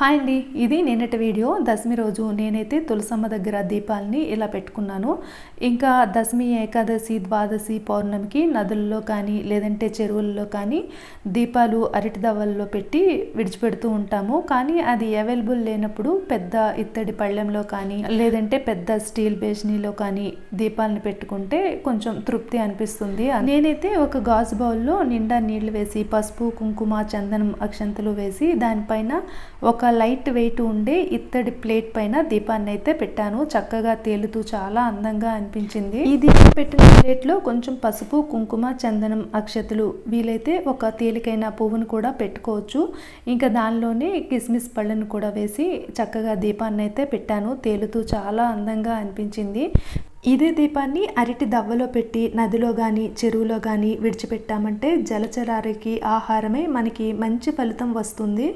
Hi అండి, ఇది నిన్నటి వీడియో. దశమి రోజు నేనైతే తులసమ్మ దగ్గర దీపాలని ఇలా పెట్టుకున్నాను. ఇంకా దశమి, ఏకాదశి, ద్వాదశి, పౌర్ణమికి నదుల్లో కానీ లేదంటే చెరువుల్లో కానీ దీపాలు అరటి దవ్వల్లో పెట్టి విడిచిపెడుతూ ఉంటాము. కానీ అది అవైలబుల్ లేనప్పుడు పెద్ద ఇత్తడి పళ్ళెంలో కానీ లేదంటే పెద్ద స్టీల్ బేసినీలో కానీ దీపాలను పెట్టుకుంటే కొంచెం తృప్తి అనిపిస్తుంది. నేనైతే ఒక గాజు బౌల్లో నిండా నీళ్లు వేసి పసుపు, కుంకుమ, చందనం, అక్షంతలు వేసి దానిపైన ఒక లైట్ వెయిట్ ఉండే ఇత్తడి ప్లేట్ పైన దీపాన్ని అయితే పెట్టాను. చక్కగా తేలుతూ చాలా అందంగా అనిపించింది. ఈ దీపం పెట్టిన ప్లేట్లో కొంచెం పసుపు, కుంకుమ, చందనం, అక్షతలు, వీలైతే ఒక తేలికైన పువ్వును కూడా పెట్టుకోవచ్చు. ఇంకా దానిలోనే కిస్మిస్ పళ్ళను కూడా వేసి చక్కగా దీపాన్ని అయితే పెట్టాను. తేలుతూ చాలా అందంగా అనిపించింది. ఇదే దీపాన్ని అరటి దవ్వలో పెట్టి నదిలో కానీ చెరువులో కానీ విడిచిపెట్టామంటే జలచరాలకి ఆహారమే మనకి మంచి ఫలితం వస్తుంది.